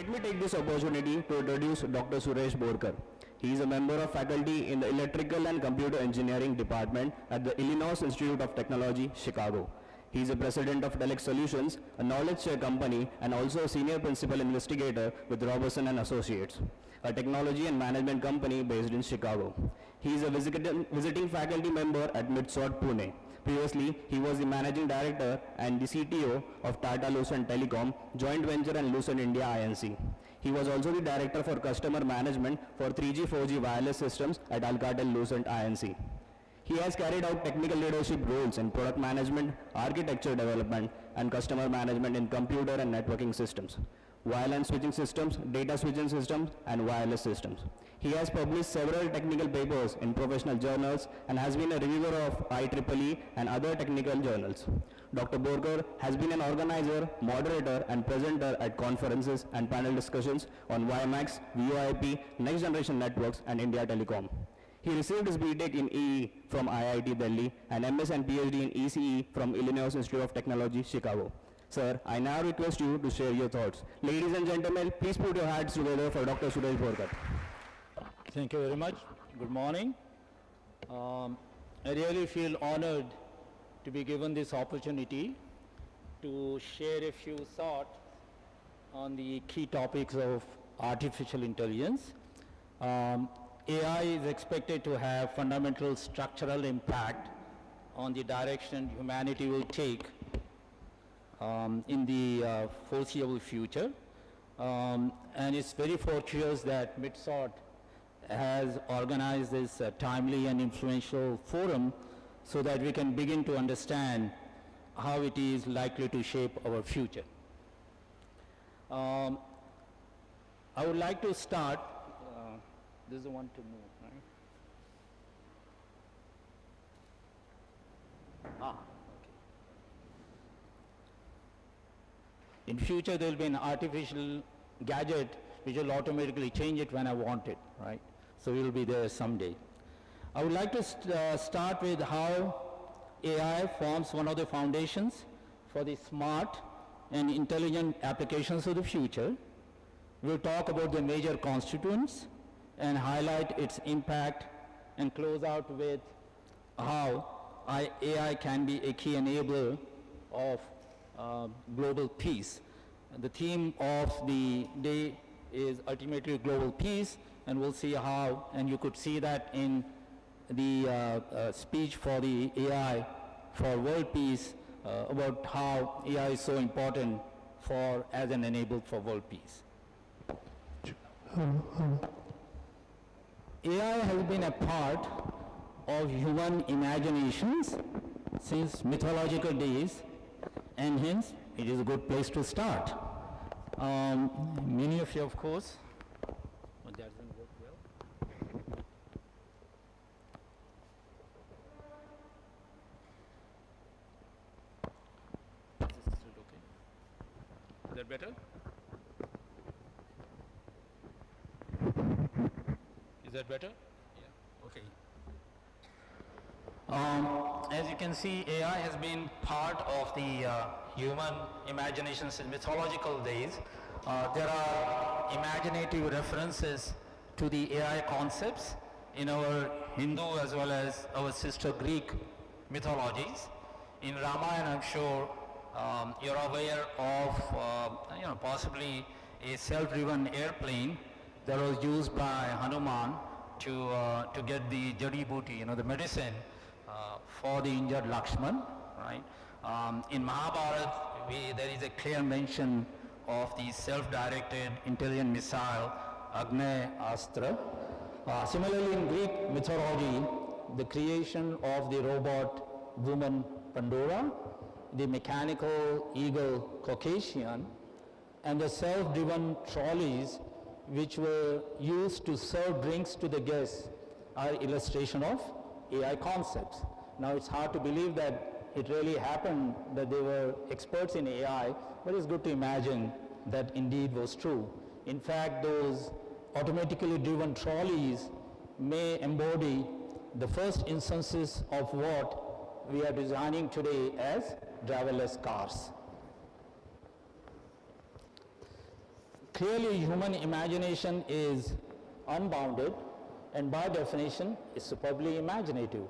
Let me take this opportunity to introduce Dr. Suresh Borkar. He is a member of faculty in the Electrical and Computer Engineering Department at the Illinois Institute of Technology, Chicago. He is the president of Telecom Solutions, a knowledge share company, and also a senior principal investigator with Robertson and Associates, a technology and management company based in Chicago. He is a visiting faculty member at MITSOT, Pune. Previously, he was the managing director and the CTO of Tata Lucent Telecom, joint venture and Lucent India Inc. He was also the director for customer management for 3G, 4G wireless systems at Alcatel Lucent Inc. He has carried out technical leadership roles in product management, architecture development, and customer management in computer and networking systems, wireline switching systems, data switching systems, and wireless systems. He has published several technical papers in professional journals and has been a reviewer of IEEE and other technical journals. Dr. Borkar has been an organizer, moderator, and presenter at conferences and panel discussions on WiMAX, VoIP, next generation networks, and India Telecom. He received his BTech in EE from IIT Delhi and MS and PhD in ECE from Illinois Institute of Technology, Chicago. Sir, I now request you to share your thoughts. Ladies and gentlemen, please put your hands together for Dr. Suresh Borkar. Thank you very much. Good morning. I really feel honored to be given this opportunity to share a few thoughts on the key topics of artificial intelligence. AI is expected to have fundamental structural impact on the direction humanity will take in the foreseeable future. And it's very fortuitous that MITSOT has organized this timely and influential forum so that we can begin to understand how it is likely to shape our future. I would like to start, this is the one to move, right? Okay. In future, there will be an artificial gadget which will automatically change it when I want it, right? So we will be there someday. I would like to start with how AI forms one of the foundations for the smart and intelligent applications of the future. We'll talk about the major constituents and highlight its impact and close out with how AI can be a key enabler of global peace. The theme of the day is ultimately global peace, and we'll see how, and you could see that in the speech for the AI for world peace about how AI is so important as an enabler for world peace. AI has been a part of human imaginations since mythological days, and hence it is a good place to start. Many of you, of course, that doesn't work well. Is this still okay? Is that better? Is that better? Yeah. Okay. As you can see, AI has been part of the human imagination since mythological days. There are imaginative references to the AI concepts in our Hindu as well as our sister Greek mythologies. In Ramayana, I'm sure you're aware of possibly a self-driven airplane that was used by Hanuman to get the jadi booty, the medicine for the injured Lakshman, right? In Mahabharata, there is a clear mention of the self-directed intelligent missile, Agni Astra. Similarly, in Greek mythology, the creation of the robot woman Pandora, the mechanical eagle Caucasian, and the self-driven trolleys which were used to serve drinks to the guests are illustration of AI concepts. Now it's hard to believe that it really happened, that they were experts in AI, but it's good to imagine that indeed was true. In fact, those automatically driven trolleys may embody the first instances of what we are designing today as driverless cars. Clearly, human imagination is unbounded and by definition is superbly imaginative.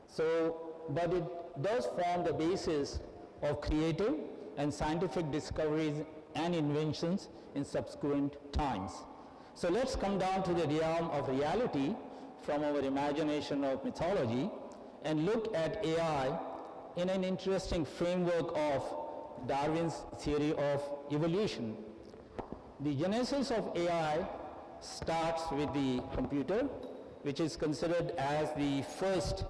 So, but it does form the basis of creative and scientific discoveries and inventions in subsequent times. So let's come down to the realm of reality from our imagination of mythology and look at AI in an interesting framework of Darwin's theory of evolution. The genesis of AI starts with the computer, which is considered as the first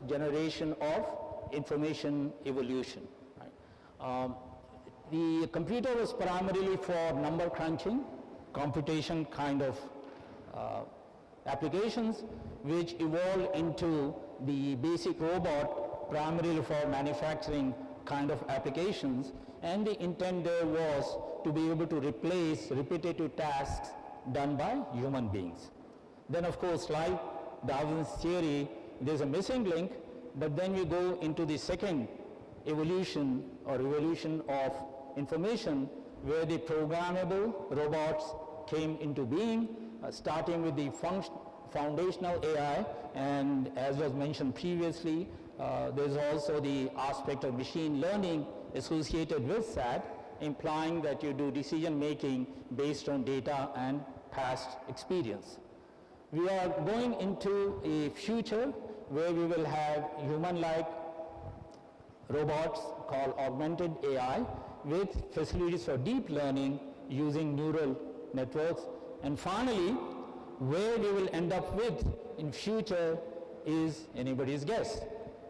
generation of information evolution. Right? The computer was primarily for number crunching, computation kind of applications, which evolved into the basic robot primarily for manufacturing kind of applications, and the intent there was to be able to replace repetitive tasks done by human beings. Then of course, like Darwin's theory, there's a missing link, but then we go into the second evolution or evolution of information, where the programmable robots came into being, starting with the foundational AI, and as was mentioned previously, there's also the aspect of machine learning associated with that, implying that you do decision making based on data and past experience. We are going into a future where we will have human-like robots called augmented AI with facilities for deep learning using neural networks. And finally, where we will end up with in future is anybody's guess.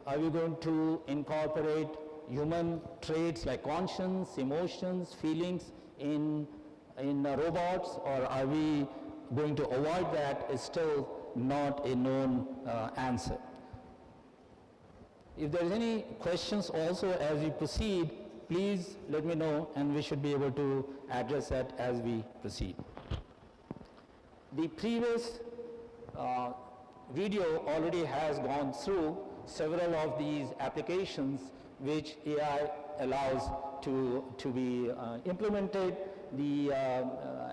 Are we going to incorporate human traits like conscience, emotions, feelings in robots, or are we going to avoid that is still not a known answer. If there's any questions also as we proceed, please let me know and we should be able to address that as we proceed. The previous video already has gone through several of these applications which AI allows to be implemented. The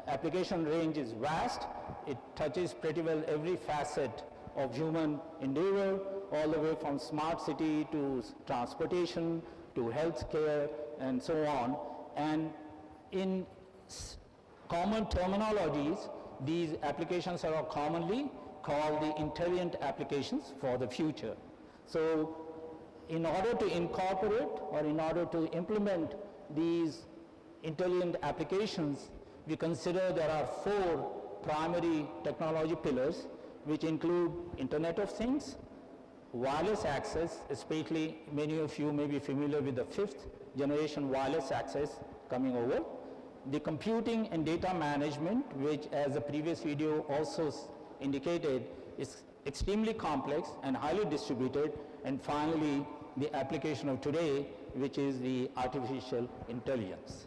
application range is vast. It touches pretty well every facet of human endeavor, all the way from smart city to transportation to healthcare and so on. And in common terminologies, these applications are commonly called the intelligent applications for the future. So in order to incorporate or in order to implement these intelligent applications, we consider there are 4 primary technology pillars, which include Internet of Things, wireless access, especially many of you may be familiar with the 5th generation wireless access coming over, the computing and data management, which as the previous video also indicated is extremely complex and highly distributed, and finally the application of today, which is the artificial intelligence.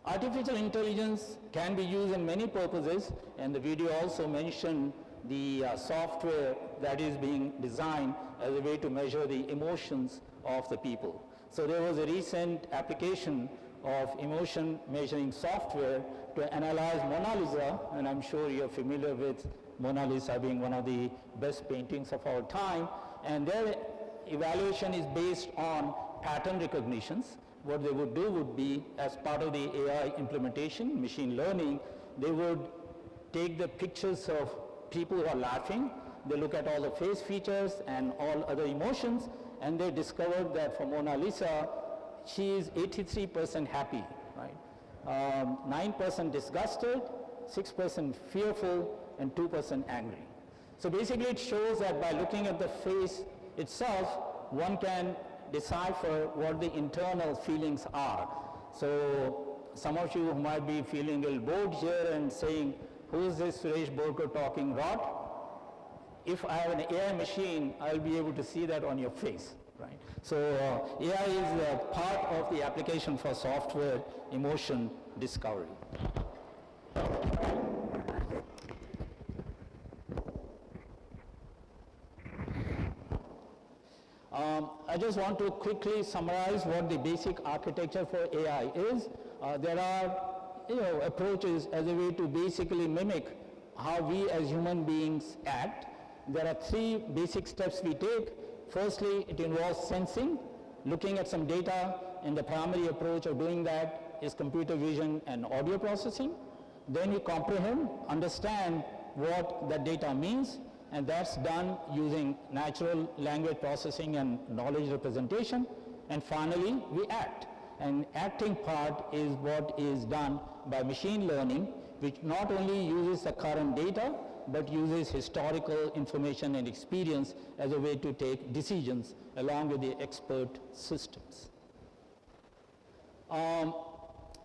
Artificial intelligence can be used in many purposes, and the video also mentioned the software that is being designed as a way to measure the emotions of the people. So there was a recent application of emotion measuring software to analyze Mona Lisa, and I'm sure you're familiar with Mona Lisa being one of the best paintings of our time, and their evaluation is based on pattern recognitions. What they would do would be, as part of the AI implementation, machine learning, they would take the pictures of people who are laughing, they look at all the face features and all other emotions, and they discovered that for Mona Lisa, she is 83% happy, right? 9% disgusted, 6% fearful, and 2% angry. So basically it shows that by looking at the face itself, one can decipher what the internal feelings are. So some of you might be feeling a little bored here and saying, who is this Suresh Borkar talking rot? If I have an AI machine, I'll be able to see that on your face, right? So AI is part of the application for software emotion discovery. I just want to quickly summarize what the basic architecture for AI is. there are approaches as a way to basically mimic how we as human beings act. There are three basic steps we take. Firstly, it involves sensing, looking at some data, and the primary approach of doing that is computer vision and audio processing. Then you comprehend, understand what that data means, and that's done using natural language processing and knowledge representation. And finally, we act. And acting part is what is done by machine learning, which not only uses the current data, but uses historical information and experience as a way to take decisions along with the expert systems.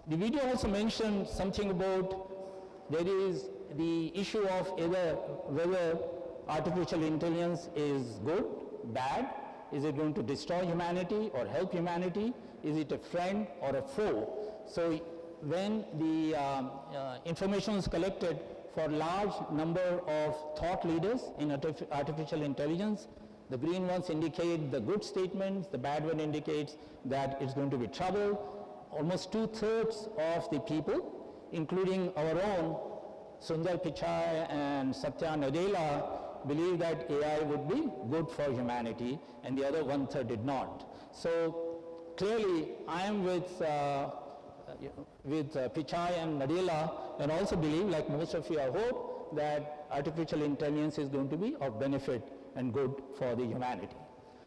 The video also mentioned something about there is the issue of either whether artificial intelligence is good, bad, is it going to destroy humanity or help humanity, is it a friend or a foe. So when the information is collected for large number of thought leaders in artificial intelligence, the green ones indicate the good statements, the bad one indicates that it's going to be trouble. Almost 2/3 of the people, including our own Sundar Pichai and Satya Nadella, believe that AI would be good for humanity, and the other 1/3 did not. So clearly, I am with Pichai and Nadella, and also believe, like most of you, I hope, that artificial intelligence is going to be of benefit and good for the humanity.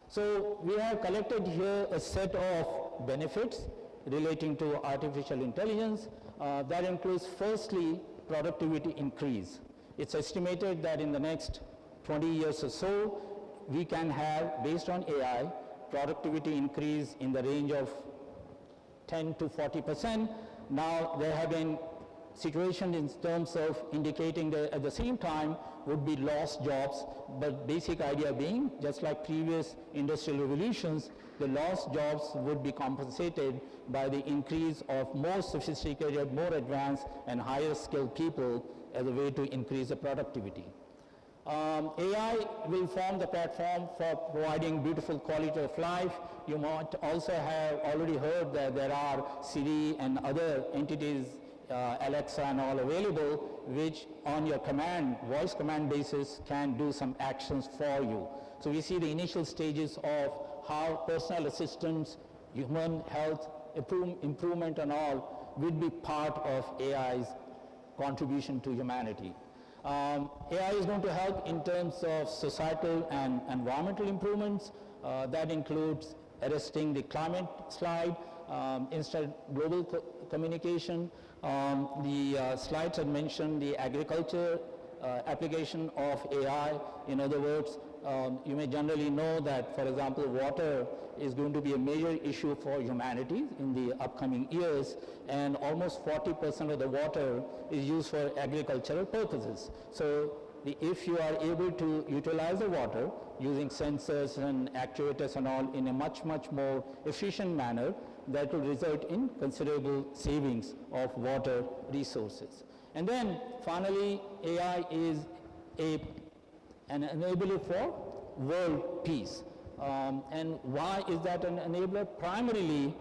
So we have collected here a set of benefits relating to artificial intelligence. That includes, firstly, productivity increase. It's estimated that in the next 20 years or so, we can have, based on AI, productivity increase in the range of 10 to 40%. Now, there have been situations in terms of indicating that at the same time would be lost jobs, but basic idea being, just like previous industrial revolutions, the lost jobs would be compensated by the increase of more sophisticated, more advanced, and higher skilled people as a way to increase the productivity. AI will form the platform for providing beautiful quality of life. You might also have already heard that there are Siri and other entities, Alexa and all available, which on your command, voice command basis, can do some actions for you. So we see the initial stages of how personal assistance, human health, improvement and all will be part of AI's contribution to humanity. AI is going to help in terms of societal and environmental improvements. That includes arresting the climate slide, instant global communication. The slides had mentioned the agriculture application of AI. In other words, you may generally know that, for example, water is going to be a major issue for humanity in the upcoming years, and almost 40% of the water is used for agricultural purposes. So if you are able to utilize the water using sensors and actuators and all in a much, much more efficient manner, that will result in considerable savings of water resources. And then finally, AI is an enabler for world peace. And why is that an enabler? Primarily,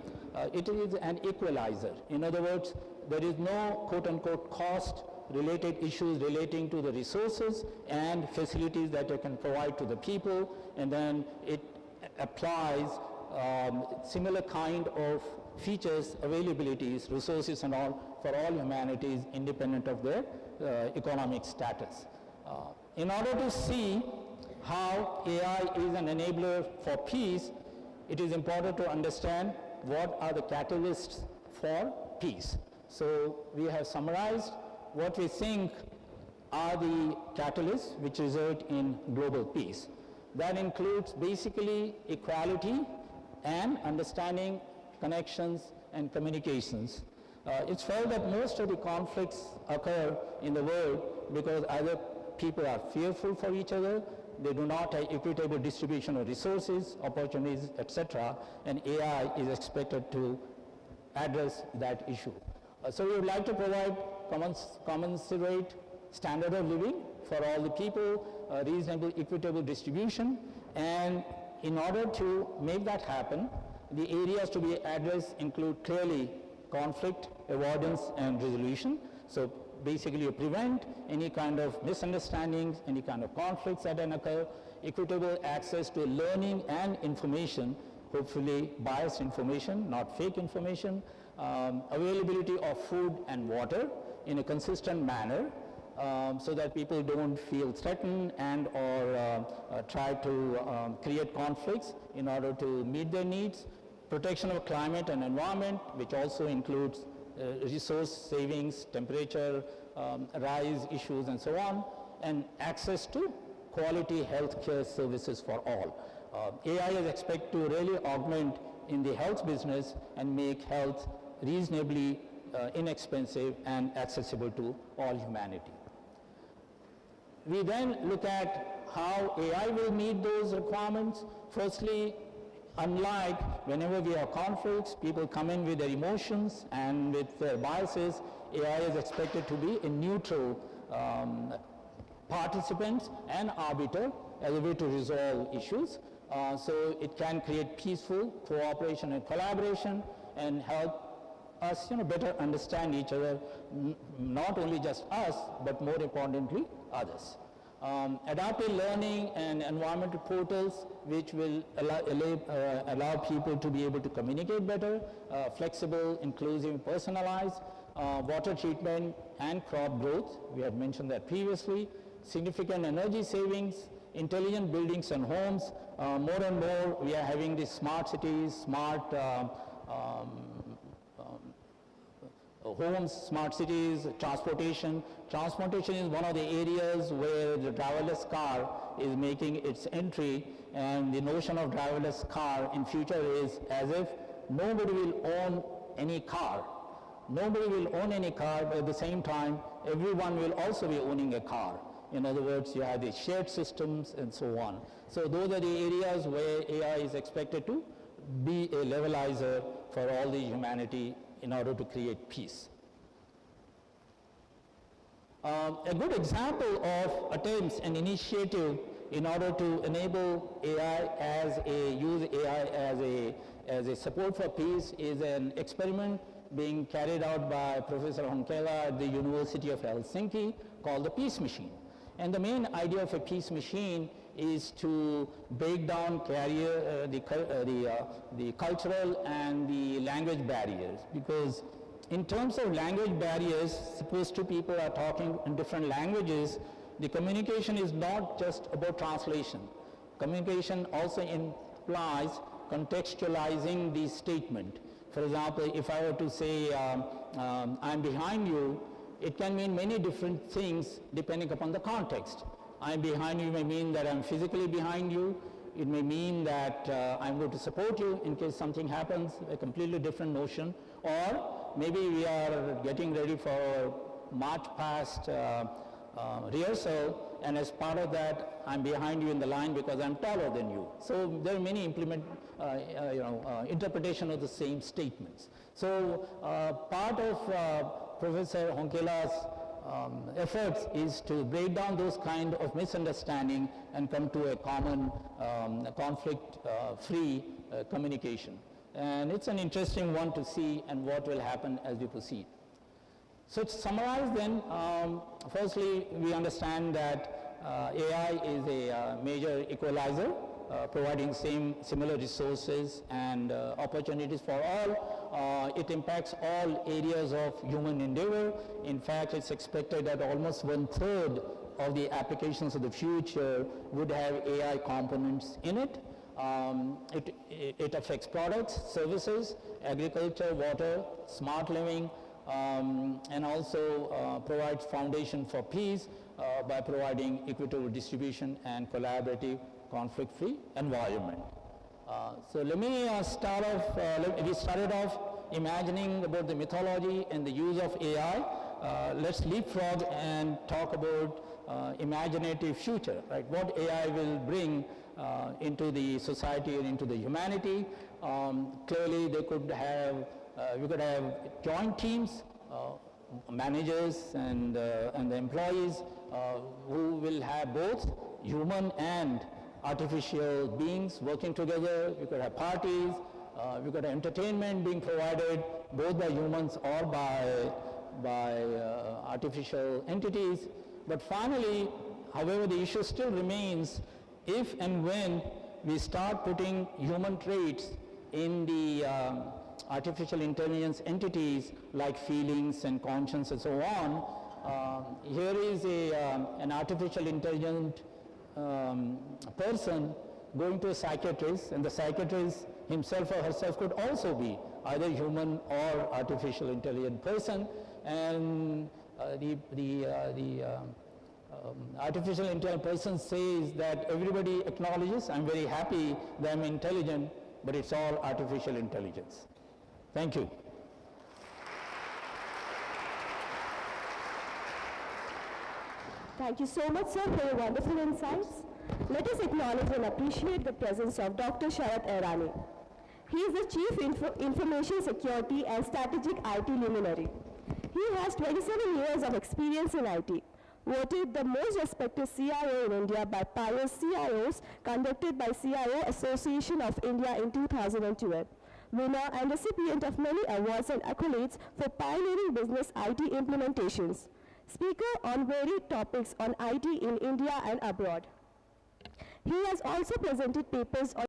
it is an equalizer. In other words, there is no quote-unquote cost-related issues relating to the resources and facilities that it can provide to the people, and then it applies similar kind of features, availabilities, resources and all for all humanities independent of their economic status. In order to see how AI is an enabler for peace, it is important to understand what are the catalysts for peace. So we have summarized what we think are the catalysts which result in global peace. That includes basically equality and understanding connections and communications. It's felt that most of the conflicts occur in the world because either people are fearful for each other, they do not have equitable distribution of resources, opportunities, etc., and AI is expected to address that issue. So we would like to provide commensurate standard of living for all the people, reasonable equitable distribution, and in order to make that happen, the areas to be addressed include clearly conflict avoidance and resolution. So basically you prevent any kind of misunderstandings, any kind of conflicts that can occur, equitable access to learning and information, hopefully biased information, not fake information, availability of food and water in a consistent manner, so that people don't feel threatened and or try to create conflicts in order to meet their needs, protection of climate and environment, which also includes resource savings, temperature rise issues and so on, and access to quality healthcare services for all. AI is expected to really augment in the health business and make health reasonably inexpensive and accessible to all humanity. We then look at how AI will meet those requirements. Firstly, unlike whenever we have conflicts, people come in with their emotions and with their biases, AI is expected to be a neutral participant and arbiter as a way to resolve issues. So it can create peaceful cooperation and collaboration and help us better understand each other, not only just us, but more importantly, others. Adaptive learning and environmental portals which will allow people to be able to communicate better, flexible, inclusive, personalized, water treatment and crop growth, we had mentioned that previously, significant energy savings, intelligent buildings and homes. More and more we are having these smart cities, smart homes, smart cities, transportation. Transportation is one of the areas where the driverless car is making its entry, and the notion of driverless car in future is as if nobody will own any car. Nobody will own any car, but at the same time, everyone will also be owning a car. In other words, you have the shared systems and so on. So those are the areas where AI is expected to be a levelizer for all the humanity in order to create peace. A good example of attempts and initiative in order to enable AI use AI as a support for peace is an experiment being carried out by Professor Honkela at the University of Helsinki called the Peace Machine. And the main idea of a peace machine is to break down the cultural and the language barriers, because in terms of language barriers, suppose two people are talking in different languages, the communication is not just about translation. Communication also implies contextualizing the statement. For example, if I were to say, I'm behind you, it can mean many different things depending upon the context. I'm behind you may mean that I'm physically behind you. It may mean that I'm going to support you in case something happens, a completely different notion. Or maybe we are getting ready for march past rehearsal, and as part of that, I'm behind you in the line because I'm taller than you. So there are many interpretation of the same statements. So part of Professor Honkela's efforts is to break down those kind of misunderstanding and come to a common conflict-free communication. And it's an interesting one to see and what will happen as we proceed. So to summarize then, firstly, we understand that AI is a major equalizer, providing similar resources and opportunities for all. It impacts all areas of human endeavor. In fact, it's expected that almost 1/3 of the applications of the future would have AI components in it. It affects products, services, agriculture, water, smart living, and also provides foundation for peace by providing equitable distribution and collaborative conflict-free environment. So let me start off, we started off imagining about the mythology and the use of AI. Let's leapfrog and talk about imaginative future, right? What AI will bring into the society and into the humanity. Clearly they could have, we could have joint teams, managers and the employees who will have both human and artificial beings working together. We could have parties, we could have entertainment being provided both by humans or by artificial entities. But finally, however, the issue still remains if and when we start putting human traits in the artificial intelligence entities like feelings and conscience and so on. Here is an artificial intelligent person going to a psychiatrist, and the psychiatrist himself or herself could also be either human or artificial intelligent person, and artificial intelligent person says that everybody acknowledges, I'm very happy that I'm intelligent, but it's all artificial intelligence. Thank you. Thank you so much, sir, for your wonderful insights. Let us acknowledge and appreciate the presence of Dr. Sharat Airani. He is the Chief Information Security and Strategic IT Luminary. He has 27 years of experience in IT. Voted the most respected CIO in India by Pious CIOs conducted by CIO Association of India in 2012. Winner and recipient of many awards and accolades for pioneering business IT implementations. Speaker on varied topics on IT in India and abroad. He has also presented papers on